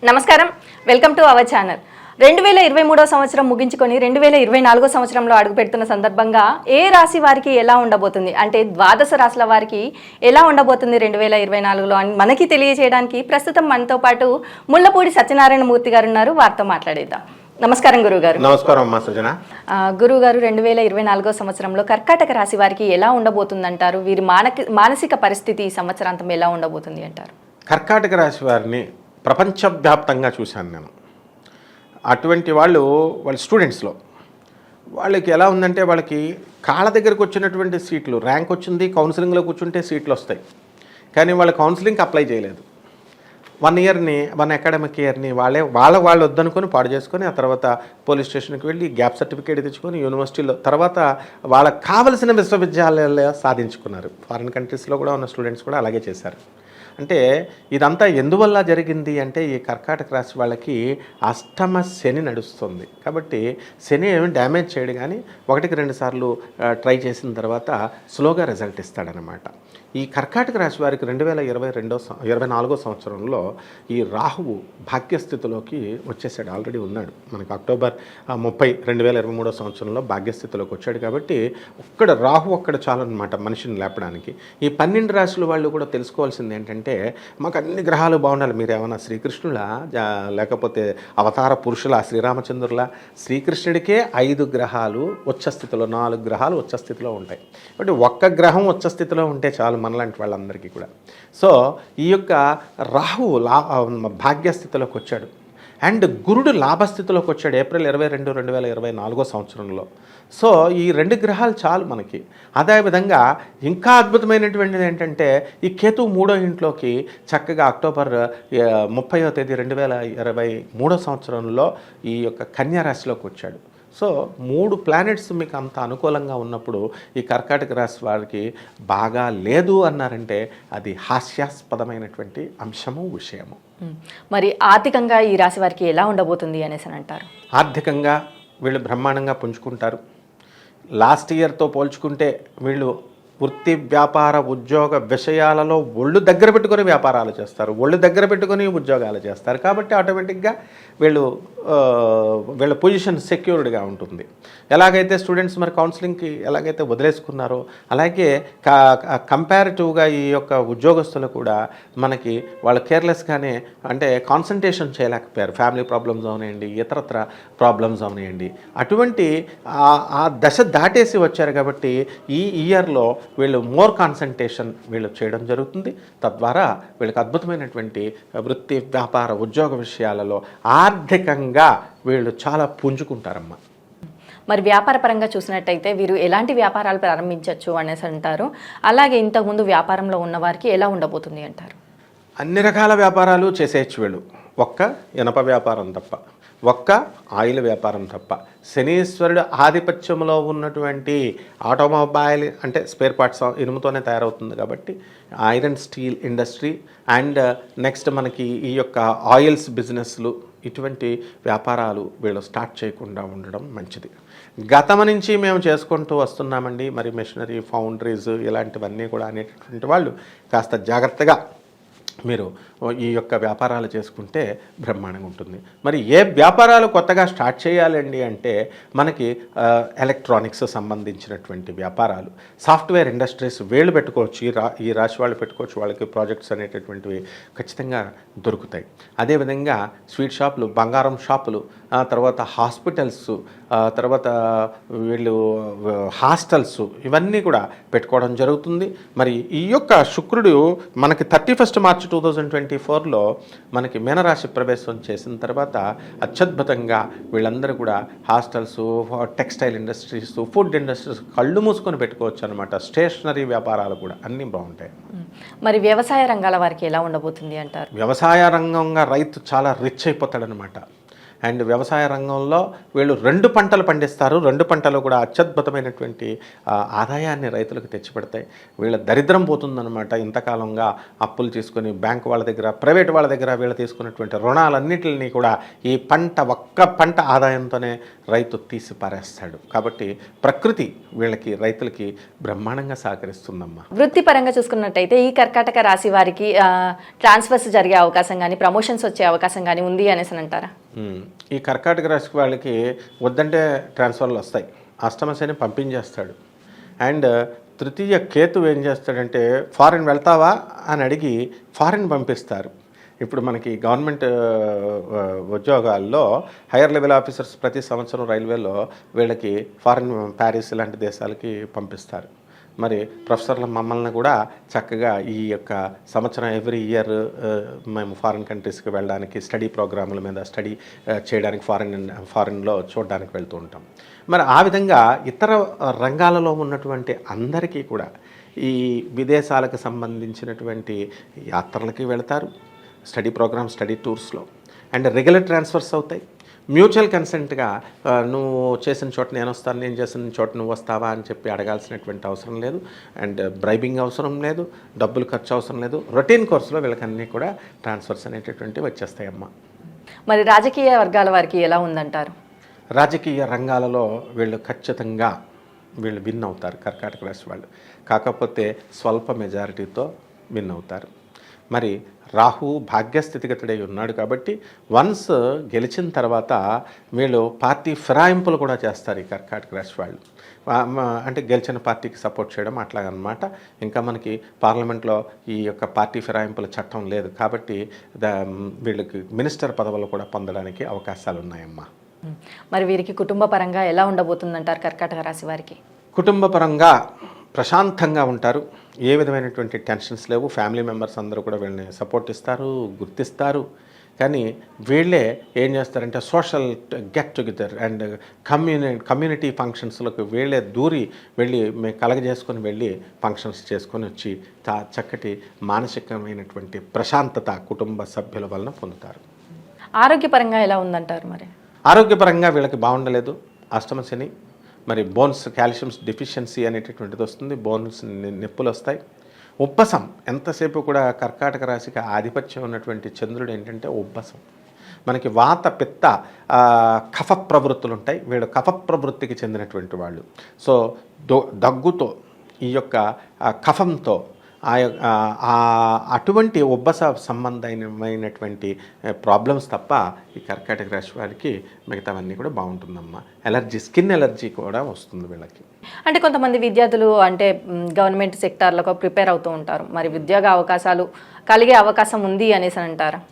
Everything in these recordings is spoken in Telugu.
నమస్కారం, వెల్కమ్ టు అవర్ ఛానల్. 2023 సంవత్సరం ముగించుకొని 2024 సంవత్సరంలో అడుగుపెడుతున్న సందర్భంగా ఏ రాశి వారికి ఎలా ఉండబోతుంది, అంటే ద్వాదశ రాశుల వారికి ఎలా ఉండబోతుంది 2024లో అని మనకి తెలియజేయడానికి ప్రస్తుతం మనతో పాటు ముళ్ళపూడి సత్యనారాయణ మూర్తి గారు ఉన్నారు. వారితో మాట్లాడేద్దాం. నమస్కారం గురువుగారు. నమస్కారం అమ్మా సుజన. గురువుగారు, 2024 సంవత్సరంలో కర్కాటక రాశి వారికి ఎలా ఉండబోతుంది అంటారు? వీరి మానసిక పరిస్థితి ఈ సంవత్సరాంతం ఎలా ఉండబోతుంది అంటారు? కర్కాటక రాశి వారిని ప్రపంచవ్యాప్తంగా చూశాను నేను. అటువంటి వాళ్ళ స్టూడెంట్స్లో వాళ్ళకి ఎలా ఉందంటే, వాళ్ళకి కాళ్ళ దగ్గరకు వచ్చినటువంటి సీట్లు, ర్యాంక్ వచ్చింది, కౌన్సిలింగ్లో కూర్చుంటే సీట్లు వస్తాయి, కానీ వాళ్ళు కౌన్సిలింగ్కి అప్లై చేయలేదు. 1 అకాడమిక్ ఇయర్ని వాళ్ళు వద్దనుకొని పాడు చేసుకొని, ఆ తర్వాత పోలీస్ స్టేషన్కి వెళ్ళి గ్యాప్ సర్టిఫికేట్ తెచ్చుకొని యూనివర్సిటీలో తర్వాత వాళ్ళకి కావలసిన విశ్వవిద్యాలయాలు సాధించుకున్నారు. ఫారిన్ కంట్రీస్లో కూడా ఉన్న స్టూడెంట్స్ కూడా అలాగే చేశారు. అంటే ఇదంతా ఎందువల్ల జరిగింది అంటే, ఈ కర్కాటక రాశి వాళ్ళకి అష్టమ శని నడుస్తుంది కాబట్టి శని ఏమి డ్యామేజ్ చేయడు, కానీ 1-2 సార్లు ట్రై చేసిన తర్వాత స్లోగా రిజల్ట్ ఇస్తాడనమాట. ఈ కర్కాటక రాశి వారికి 2024 సంవత్సరంలో ఈ రాహువు భాగ్యస్థితిలోకి వచ్చేసాడు, ఆల్రెడీ ఉన్నాడు. మనకు అక్టోబర్ 30, 2023 సంవత్సరంలో భాగ్యస్థితిలోకి వచ్చాడు. కాబట్టి రాహు ఒక్కడ చాలన్నమాట మనిషిని లేపడానికి. ఈ 12 రాశుల వాళ్ళు కూడా తెలుసుకోవాల్సింది ఏంటంటే, మాకు అన్ని గ్రహాలు బాగుండాలి. మీరు ఏమన్నా శ్రీకృష్ణులా లేకపోతే అవతార పురుషుల శ్రీరామచంద్రులా? శ్రీకృష్ణుడికే 5 గ్రహాలు ఉచ్చస్థితిలో, 4 గ్రహాలు ఉచ్చస్థితిలో ఉంటాయి. కాబట్టి ఒక్క గ్రహం ఉచ్చస్థితిలో ఉంటే చాలు మనలాంటి వాళ్ళందరికీ కూడా. సో ఈ యొక్క రాహువు భాగ్యస్థితిలోకి వచ్చాడు, అండ్ గురుడు లాభస్థితిలోకి వచ్చాడు ఏప్రిల్ 22, 2024 సంవత్సరంలో. సో ఈ 2 గ్రహాలు చాలు మనకి. అదేవిధంగా ఇంకా అద్భుతమైనటువంటిది ఏంటంటే, ఈ కేతువు 3వ ఇంట్లోకి చక్కగా అక్టోబర్ 30వ తేదీ 2023 సంవత్సరంలో ఈ యొక్క కన్యా రాశిలోకి వచ్చాడు. సో 3 ప్లానెట్స్ మీకు అంత అనుకూలంగా ఉన్నప్పుడు ఈ కర్కాటక రాశి వారికి బాగా లేదు అన్నారంటే అది హాస్యాస్పదమైనటువంటి అంశము, విషయము. మరి ఆర్థికంగా ఈ రాశి వారికి ఎలా ఉండబోతుంది అనేసి అంటారు? ఆర్థికంగా వీళ్ళు బ్రహ్మాండంగా పుంజుకుంటారు. లాస్ట్ ఇయర్తో పోల్చుకుంటే వీళ్ళు వృత్తి, వ్యాపార, ఉద్యోగ విషయాలలో ఒళ్ళు దగ్గర పెట్టుకొని వ్యాపారాలు చేస్తారు, ఒళ్ళు దగ్గర పెట్టుకొని ఉద్యోగాలు చేస్తారు. కాబట్టి ఆటోమేటిక్గా వీళ్ళ పొజిషన్ సెక్యూర్డ్గా ఉంటుంది. ఎలాగైతే స్టూడెంట్స్ మరి కౌన్సిలింగ్కి ఎలాగైతే వదిలేసుకున్నారో, అలాగే కంపారిటివ్గా ఈ యొక్క ఉద్యోగస్తులు కూడా మనకి వాళ్ళు కేర్లెస్గానే, అంటే కాన్సన్ట్రేషన్ చేయలేకపోయారు. ఫ్యామిలీ ప్రాబ్లమ్స్ అవనివ్వండి, ఇతరత్ర ప్రాబ్లమ్స్ అవనివ్వండి, అటువంటి ఆ దశ దాటేసి వచ్చారు. కాబట్టి ఈ ఇయర్లో వీళ్ళు మోర్ కాన్సన్ట్రేషన్ వీళ్ళు చేయడం జరుగుతుంది. తద్వారా వీళ్ళకి అద్భుతమైనటువంటి వృత్తి, వ్యాపార, ఉద్యోగ విషయాలలో ఆర్థికంగా వీళ్ళు చాలా పుంజుకుంటారమ్మా. మరి వ్యాపార పరంగా చూసినట్టయితే వీరు ఎలాంటి వ్యాపారాలు ప్రారంభించవచ్చు అనేసి అంటారు? అలాగే ఇంతకుముందు వ్యాపారంలో ఉన్న వారికి ఎలా ఉండబోతుంది అంటారు? అన్ని రకాల వ్యాపారాలు చేసేయచ్చు వీళ్ళు, ఒక్క ఇనప వ్యాపారం తప్ప, ఒక్క ఆయిల్ వ్యాపారం తప్ప. శనీశ్వరుడు ఆధిపత్యంలో ఉన్నటువంటి ఆటోమొబైల్, అంటే స్పేర్ పార్ట్స్ ఇనుముతోనే తయారవుతుంది కాబట్టి iron steel industry, and next మనకి ఈ యొక్క ఆయిల్స్ బిజినెస్లు, ఇటువంటి వ్యాపారాలు వీళ్ళు స్టార్ట్ చేయకుండా ఉండడం మంచిది. గతం నుంచి మేము చేసుకుంటూ వస్తున్నామండి, మరి మెషినరీ, ఫౌండరీస్ ఇలాంటివన్నీ కూడా అనేటటువంటి వాళ్ళు కాస్త జాగ్రత్తగా మీరు ఈ యొక్క వ్యాపారాలు చేసుకుంటే బ్రహ్మాండంగా ఉంటుంది. మరి ఏ వ్యాపారాలు కొత్తగా స్టార్ట్ చేయాలండి అంటే, మనకి ఎలక్ట్రానిక్స్ సంబంధించినటువంటి వ్యాపారాలు, సాఫ్ట్వేర్ ఇండస్ట్రీస్ వీళ్ళు పెట్టుకోవచ్చు. ఈ రాశి వాళ్ళు పెట్టుకోవచ్చు. వాళ్ళకి ప్రాజెక్ట్స్ అనేటటువంటివి ఖచ్చితంగా దొరుకుతాయి. అదేవిధంగా స్వీట్ షాపులు, బంగారం షాపులు, తర్వాత హాస్పిటల్స్, తర్వాత వీళ్ళు హాస్టల్స్, ఇవన్నీ కూడా పెట్టుకోవడం జరుగుతుంది. మరి ఈ యొక్క శుక్రుడు మనకి 31 మార్చి 2024లో మనకి మీనరాశి ప్రవేశం చేసిన తర్వాత అత్యద్భుతంగా వీళ్ళందరూ కూడా hostels, textile industries, food industries కళ్ళు మూసుకొని పెట్టుకోవచ్చు అనమాట. స్టేషనరీ వ్యాపారాలు కూడా అన్నీ బాగుంటాయి. మరి వ్యవసాయ రంగాల వారికి ఎలా ఉండబోతుంది అంటారు? వ్యవసాయ రంగంగా రైతు చాలా రిచ్ అయిపోతాడనమాట. అండ్ వ్యవసాయ రంగంలో వీళ్ళు 2 పంటలు పండిస్తారు. 2 పంటలు కూడా అత్యద్భుతమైనటువంటి ఆదాయాన్ని రైతులకు తెచ్చిపెడతాయి. వీళ్ళ దరిద్రం పోతుందన్నమాట. ఇంతకాలంగా అప్పులు తీసుకొని బ్యాంకు వాళ్ళ దగ్గర, ప్రైవేట్ వాళ్ళ దగ్గర వీళ్ళు తీసుకున్నటువంటి రుణాలన్నిటిని కూడా ఈ ఒక్క పంట ఆదాయంతోనే రైతు తీసి పారేస్తాడు. కాబట్టి ప్రకృతి వీళ్ళకి, రైతులకి బ్రహ్మాండంగా సహకరిస్తుందమ్మా. వృత్తిపరంగా చూసుకున్నట్టయితే ఈ కర్కాటక రాశి వారికి ట్రాన్స్ఫర్స్ జరిగే అవకాశం కానీ, ప్రమోషన్స్ వచ్చే అవకాశం కానీ ఉంది అనేసి అంటారా? ఈ కర్కాటక రాశి వాళ్ళకి వద్దంటే ట్రాన్స్ఫర్లు వస్తాయి. అష్టమ శని పంపించేస్తాడు. అండ్ తృతీయ కేతు ఏం చేస్తాడంటే ఫారిన్ వెళ్తావా అని అడిగి ఫారిన్ పంపిస్తారు. ఇప్పుడు మనకి గవర్నమెంట్ ఉద్యోగాల్లో హైయర్ లెవెల్ ఆఫీసర్స్ ప్రతి సంవత్సరం రైల్వేలో వీళ్ళకి ఫారిన్, ప్యారిస్ లాంటి దేశాలకి పంపిస్తారు. మరి ప్రొఫెసర్ల మమ్మల్ని కూడా చక్కగా ఈ యొక్క సంవత్సరం ఎవ్రీ ఇయర్ మేము ఫారిన్ కంట్రీస్కి వెళ్ళడానికి, స్టడీ ప్రోగ్రాముల మీద స్టడీ చేయడానికి ఫారిన్లో చూడడానికి వెళ్తూ ఉంటాం. మరి ఆ విధంగా ఇతర రంగాలలో ఉన్నటువంటి అందరికీ కూడా ఈ విదేశాలకు సంబంధించినటువంటి యాత్రలకి వెళతారు, స్టడీ ప్రోగ్రామ్, స్టడీ టూర్స్లో. అండ్ రెగ్యులర్ ట్రాన్స్ఫర్స్ అవుతాయి. మ్యూచువల్ కన్సెంట్గా నువ్వు చేసిన చోట నేను వస్తాను, నేను చేసిన చోట నువ్వు వస్తావా అని చెప్పి అడగాల్సినటువంటి అవసరం లేదు. అండ్ బ్రైబింగ్ అవసరం లేదు, డబ్బులు ఖర్చు అవసరం లేదు. రొటీన్ కోర్సులో వీళ్ళకన్నీ కూడా ట్రాన్స్ఫర్స్ అనేటటువంటివి వచ్చేస్తాయమ్మా. మరి రాజకీయ వర్గాల వారికి ఎలా ఉందంటారు? రాజకీయ రంగాలలో వీళ్ళు ఖచ్చితంగా విన్ అవుతారు కర్కాటక రాశి వాళ్ళు. కాకపోతే స్వల్ప మెజారిటీతో విన్ అవుతారు. మరి రాహు భాగ్యస్థితిగతుడై ఉన్నాడు కాబట్టి వన్స్ గెలిచిన తర్వాత వీళ్ళు పార్టీ ఫిరాయింపులు కూడా చేస్తారు ఈ కర్కాటక రాశి వాళ్ళు. అంటే గెలిచిన పార్టీకి సపోర్ట్ చేయడం అట్లాగనమాట. ఇంకా మనకి పార్లమెంట్లో ఈ యొక్క పార్టీ ఫిరాయింపుల చట్టం లేదు కాబట్టి వీళ్ళకి మినిస్టర్ పదవులు కూడా పొందడానికి అవకాశాలు ఉన్నాయమ్మా. మరి వీరికి కుటుంబ పరంగా ఎలా ఉండబోతుందంటారు కర్కాటక రాశి వారికి? కుటుంబ పరంగా ప్రశాంతంగా ఉంటారు. ఏ విధమైనటువంటి టెన్షన్స్ లేవు. ఫ్యామిలీ మెంబర్స్ అందరూ కూడా వీళ్ళని సపోర్ట్ ఇస్తారు, గుర్తిస్తారు. కానీ వీళ్ళే ఏం చేస్తారంటే social get together and community ఫంక్షన్స్లకు వీళ్ళే వెళ్ళి కలగజేసుకొని వెళ్ళి ఫంక్షన్స్ చేసుకొని వచ్చి చక్కటి మానసికమైనటువంటి ప్రశాంతత కుటుంబ సభ్యుల వలన పొందుతారు. ఆరోగ్యపరంగా ఎలా ఉందంటారు? మరి ఆరోగ్యపరంగా వీళ్ళకి బాగుండలేదు. అష్టమ శని, మరి బోన్స్ కాల్షియమ్స్ డెఫిషియన్సీ అనేటటువంటిది వస్తుంది. బోన్స్ నొప్పులు వస్తాయి. ఉబ్బసం, ఎంతసేపు కూడా కర్కాటక రాశికి ఆధిపత్యం ఉన్నటువంటి చంద్రుడు ఏంటంటే ఉబ్బసం. మనకి వాత, పిత్త, కఫ ప్రవృత్తులు ఉంటాయి. వీళ్ళు కఫ ప్రవృత్తికి చెందినటువంటి వాళ్ళు. సో దగ్గుతో, ఈ యొక్క కఫంతో, అటువంటి ఉబ్బస సంబంధమైనటువంటి ప్రాబ్లమ్స్ తప్ప ఈ కర్కాటక రాశి వారికి మిగతావన్నీ కూడా బాగుంటుందమ్మా. ఎలర్జీ, స్కిన్ ఎలర్జీ కూడా వస్తుంది వీళ్ళకి. అంటే కొంతమంది విద్యార్థులు అంటే గవర్నమెంట్ సెక్టార్లకు ప్రిపేర్ అవుతూ ఉంటారు. మరి ఉద్యోగ అవకాశాలు కలిగే అవకాశం ఉంది అనేసి అంటారా?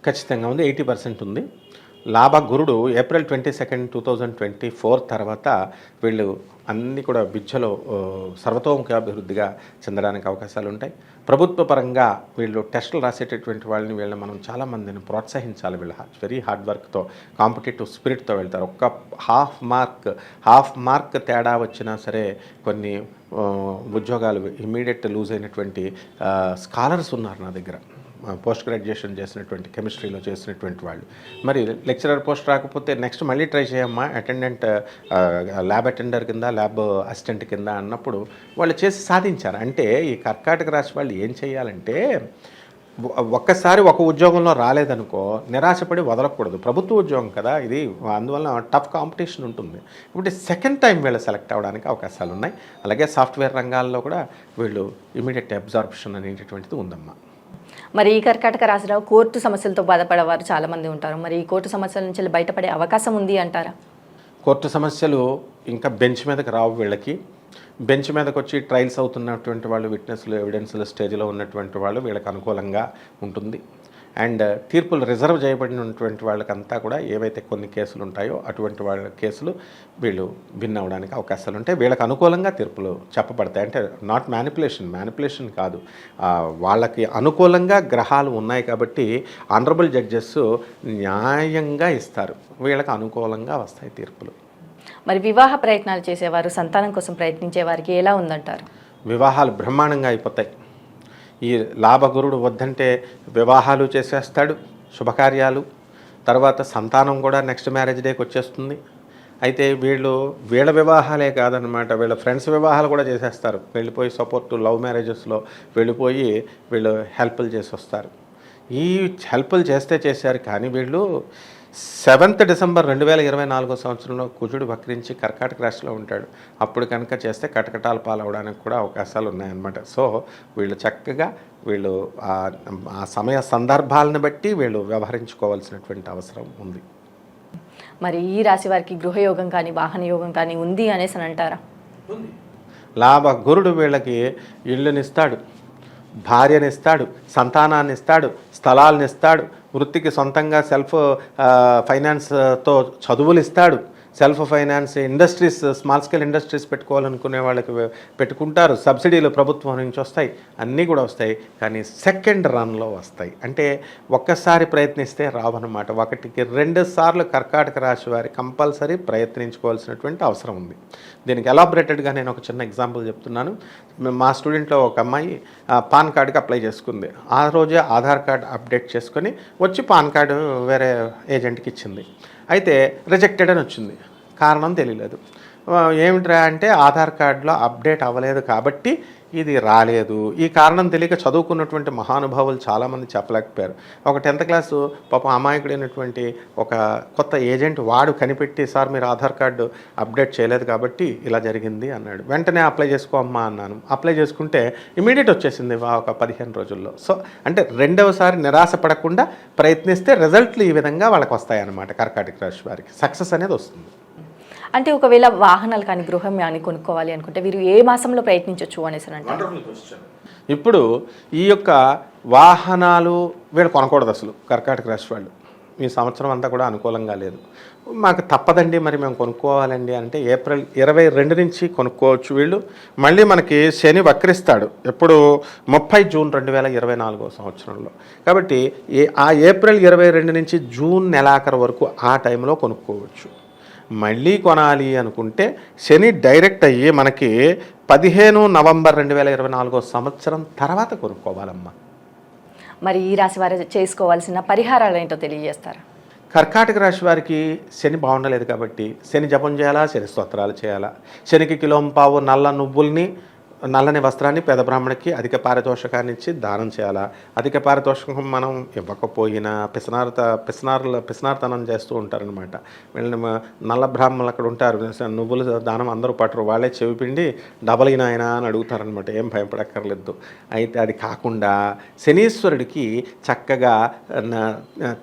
ఖచ్చితంగా ఉంది. 80% ఉంది. లాభగురుడు ఏప్రిల్ 22, 2024 తర్వాత వీళ్ళు అన్నీ కూడా విద్యలో సర్వతోముఖాభివృద్ధిగా చెందడానికి అవకాశాలు ఉంటాయి. ప్రభుత్వ పరంగా వీళ్ళు టెస్టులు రాసేటటువంటి వీళ్ళని మనం చాలామందిని ప్రోత్సహించాలి. వీళ్ళు వెరీ హార్డ్ వర్క్తో, కాంపిటేటివ్ స్పిరిట్తో వెళ్తారు. ఒక్క హాఫ్ మార్క్ తేడా వచ్చినా సరే కొన్ని ఉద్యోగాలు ఇమ్మీడియట్ లూజ్ అయినటువంటి స్కాలర్స్ ఉన్నారు నా దగ్గర. పోస్ట్ గ్రాడ్యుయేషన్ చేసినటువంటి, కెమిస్ట్రీలో చేసినటువంటి వాళ్ళు. మరి లెక్చరర్ పోస్ట్ రాకపోతే నెక్స్ట్ మళ్ళీ ట్రై చేయమ్మా, అటెండెంట్, ల్యాబ్ అటెండర్ కింద, ల్యాబ్ అసిస్టెంట్ కింద అన్నప్పుడు వాళ్ళు చేసి సాధించారు. అంటే ఈ కర్కాటక రాశి వాళ్ళు ఏం చేయాలంటే, ఒక్కసారి ఒక ఉద్యోగంలో రాలేదనుకో నిరాశపడి వదలకూడదు. ప్రభుత్వ ఉద్యోగం కదా ఇది, అందువల్ల టఫ్ కాంపిటీషన్ ఉంటుంది. ఇప్పుడు సెకండ్ టైం వీళ్ళు సెలెక్ట్ అవ్వడానికి అవకాశాలు ఉన్నాయి. అలాగే సాఫ్ట్వేర్ రంగాల్లో కూడా వీళ్ళు ఇమీడియట్ అబ్జార్ప్షన్ అనేటటువంటిది ఉందమ్మా. మరి ఈ కర్కాటక రాశిలో కోర్టు సమస్యలతో బాధపడేవారు చాలామంది ఉంటారు. మరి ఈ కోర్టు సమస్యల నుంచి బయటపడే అవకాశం ఉంది అంటారా? కోర్టు సమస్యలు ఇంకా బెంచ్ మీదకి రావు వీళ్ళకి. బెంచ్ మీదకి వచ్చి ట్రయల్స్ అవుతున్నటువంటి వాళ్ళు, విట్నెస్లు, ఎవిడెన్స్ల స్టేజ్లో ఉన్నటువంటి వాళ్ళు వీళ్ళకి అనుకూలంగా ఉంటుంది. అండ్ తీర్పులు రిజర్వ్ చేయబడినటువంటి వాళ్ళకంతా కూడా ఏవైతే కొన్ని కేసులు ఉంటాయో అటువంటి వాళ్ళ కేసులు వీళ్ళు విన్ అవ్వడానికి అవకాశాలు ఉంటాయి. వీళ్ళకి అనుకూలంగా తీర్పులు చెప్పబడతాయి. అంటే నాట్ మ్యానిపులేషన్ కాదు, వాళ్ళకి అనుకూలంగా గ్రహాలు ఉన్నాయి కాబట్టి ఆనరబుల్ జడ్జెస్ న్యాయంగా ఇస్తారు. వీళ్ళకి అనుకూలంగా వస్తాయి తీర్పులు. మరి వివాహ ప్రయత్నాలు చేసేవారు, సంతానం కోసం ప్రయత్నించే వారికి ఎలా ఉందంటారు? వివాహాలు బ్రహ్మాండంగా అయిపోతాయి. ఈ లాభగురుడు వద్దంటే వివాహాలు చేసేస్తాడు, శుభకార్యాలు. తర్వాత సంతానం కూడా నెక్స్ట్ మ్యారేజ్ డేకి వచ్చేస్తుంది. అయితే వీళ్ళ వివాహాలే కాదనమాట, వీళ్ళ ఫ్రెండ్స్ వివాహాలు కూడా చేసేస్తారు. వెళ్ళిపోయి సపోర్ట్ లవ్ మ్యారేజెస్లో వెళ్ళిపోయి వీళ్ళు హెల్ప్లు చేసి వస్తారు. ఈ హెల్ప్లు చేశారు కానీ వీళ్ళు 7th డిసెంబర్ 2024 సంవత్సరంలో కుజుడు వక్రించి కర్కాటక రాశిలో ఉంటాడు. అప్పుడు కనుక చేస్తే కటకటాల పాలవడానికి కూడా అవకాశాలు ఉన్నాయన్నమాట. సో వీళ్ళు చక్కగా ఆ సమయ సందర్భాలను బట్టి వీళ్ళు వ్యవహరించుకోవాల్సినటువంటి అవసరం ఉంది. మరి ఈ రాశి వారికి గృహయోగం కానీ వాహన యోగం కానీ ఉంది అనేసి అని అంటారా? గురుడు వీళ్ళకి ఇళ్ళనిస్తాడు, భార్యనిస్తాడు, సంతానాన్ని ఇస్తాడు, స్థలాలను ఇస్తాడు, వృత్తికి సొంతంగా సెల్ఫ్ ఫైనాన్స్తో చదువులు ఇస్తాడు, self finance industries, small scale industries పెట్టుకోవాలనుకునే వాళ్ళకి పెట్టుకుంటారు. సబ్సిడీలు ప్రభుత్వం నుంచి వస్తాయి, అన్నీ కూడా వస్తాయి. కానీ సెకండ్ రన్లో వస్తాయి. అంటే ఒక్కసారి ప్రయత్నిస్తే రావన్నమాట. 1కి 2 సార్లు కర్కాటక రాశి వారి కంపల్సరీ ప్రయత్నించుకోవాల్సినటువంటి అవసరం ఉంది. దీనికి ఎలాబరేటెడ్గా నేను ఒక చిన్న ఎగ్జాంపుల్ చెప్తున్నాను. మా స్టూడెంట్లో ఒక అమ్మాయి పాన్ కార్డుకి అప్లై చేసుకుంది. ఆ రోజే ఆధార్ కార్డు అప్డేట్ చేసుకొని వచ్చి పాన్ కార్డు వేరే ఏజెంట్కి ఇచ్చింది. అయితే రిజెక్టెడ్ అని వచ్చింది. కారణం తెలియలేదు. ఏమిట్రా అంటే ఆధార్ కార్డులో అప్డేట్ అవ్వలేదు కాబట్టి ఇది రాలేదు. ఈ కారణం తెలియక చదువుకున్నటువంటి మహానుభావులు చాలామంది చెప్పలేకపోయారు. ఒక 10th క్లాసు పాపం అమాయకుడైనటువంటి ఒక కొత్త ఏజెంట్ వాడు కనిపెట్టి, సార్ మీరు ఆధార్ కార్డు అప్డేట్ చేయలేదు కాబట్టి ఇలా జరిగింది అన్నాడు. వెంటనే అప్లై చేసుకోమ్మా అన్నాను. అప్లై చేసుకుంటే ఇమీడియట్ వచ్చేసింది ఒక 15 రోజుల్లో. సో అంటే రెండవసారి నిరాశ పడకుండా ప్రయత్నిస్తే రిజల్ట్లు ఈ విధంగా వాళ్ళకి వస్తాయన్నమాట. కర్కాటక రాశి వారికి సక్సెస్ అనేది వస్తుంది. అంటే ఒకవేళ వాహనాలు కానీ గృహం కానీ కొనుక్కోవాలి అనుకుంటే వీరు ఏ మాసంలో ప్రయత్నించవచ్చు అనేసి అంటారు? ఇప్పుడు ఈ యొక్క వాహనాలు వీళ్ళు కొనకూడదు అసలు. కర్కాటక రాశి వాళ్ళు ఈ సంవత్సరం అంతా కూడా అనుకూలంగా లేదు. మాకు తప్పదండి మరి మేము కొనుక్కోవాలండి అంటే ఏప్రిల్ 22 నుంచి కొనుక్కోవచ్చు వీళ్ళు. మళ్ళీ మనకి శని వక్రిస్తాడు ఎప్పుడు 30 జూన్ 2024 సంవత్సరంలో. కాబట్టి ఆ ఏప్రిల్ 22 నుంచి జూన్ నెలాఖరు వరకు ఆ టైంలో కొనుక్కోవచ్చు. మళ్ళీ కొనాలి అనుకుంటే శని డైరెక్ట్ అయ్యి మనకి 15 నవంబర్ 2024 సంవత్సరం తర్వాత కొనుక్కోవాలమ్మా. మరి ఈ రాశి వారు చేసుకోవాల్సిన పరిహారాలు ఏంటో తెలియజేస్తారా? కర్కాటక రాశి వారికి శని బాగుండలేదు కాబట్టి శని జపం చేయాలా, శని స్తోత్రాలు చేయాలా. శనికి కిలోంపావు నల్లని వస్త్రాన్ని పేద బ్రాహ్మణికి అధిక పారితోషికాన్ని ఇచ్చి దానం చేయాలా. అధిక పారితోషికం మనం ఇవ్వకపోయినా పిసినార్తనం చేస్తూ ఉంటారనమాట. వీళ్ళని నల్ల బ్రాహ్మణులు అక్కడ ఉంటారు, నువ్వులు దానం అందరూ పట్టరు, వాళ్ళే చెవిపిండి డబల్ అయినా అని అడుగుతారనమాట. ఏం భయపడక్కర్లేదు. అయితే అది కాకుండా శనీశ్వరుడికి చక్కగా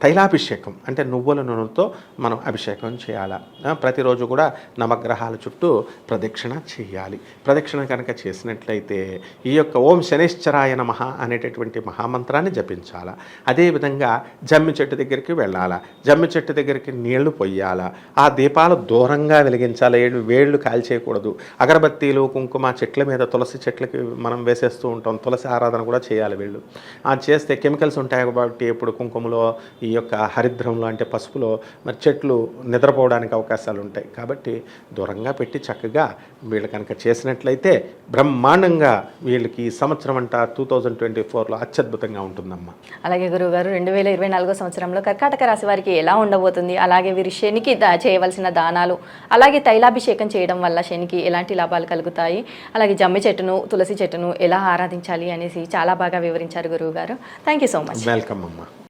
తైలాభిషేకం అంటే నువ్వుల నూనెతో మనం అభిషేకం చేయాలా. ప్రతిరోజు కూడా నవగ్రహాల చుట్టూ ప్రదక్షిణ చేయాలి. ప్రదక్షిణ కనుక చేసినట్లయితే ఈ యొక్క ఓం శనిశ్చరాయ నమః అనేటటువంటి మహామంత్రాన్ని జపించాలా. అదేవిధంగా జమ్మి చెట్టు దగ్గరికి వెళ్ళాలా. జమ్మి చెట్టు దగ్గరికి నీళ్లు పొయ్యాలా. ఆ దీపాలు దూరంగా వెలిగించాలి. వేళ్ళు కాల్చేయకూడదు. అగరబత్తీలు కుంకుమ చెట్ల మీద తులసి చెట్లకి మనం వేసేస్తూ ఉంటాం. తులసి ఆరాధన కూడా చేయాలి వీళ్ళు. అది చేస్తే కెమికల్స్ ఉంటాయి కాబట్టి ఇప్పుడు కుంకుమలో ఈ యొక్క హరిద్రంలో అంటే పసుపులో మరి చెట్లు నిద్రపోవడానికి అవకాశాలు ఉంటాయి. కాబట్టి దూరంగా పెట్టి చక్కగా వీళ్ళు కనుక చేసినట్లయితే బ్రహ్మాండంగా వీళ్ళకి ఈ సంవత్సరం అంట 2024లో అత్యద్భుతంగా ఉంటుందమ్మా. అలాగే గురువుగారు 2024 సంవత్సరంలో కర్కాటక రాశి వారికి ఎలా ఉండబోతుంది, అలాగే వీరి శనికి చేయవలసిన దానాలు, అలాగే తైలాభిషేకం చేయడం వల్ల శనికి ఎలాంటి లాభాలు కలుగుతాయి, అలాగే జమ్మి చెట్టును తులసి చెట్టును ఎలా ఆరాధించాలి అనేసి చాలా బాగా వివరించారు గురువుగారు. Thank you so much. Welcome అమ్మా.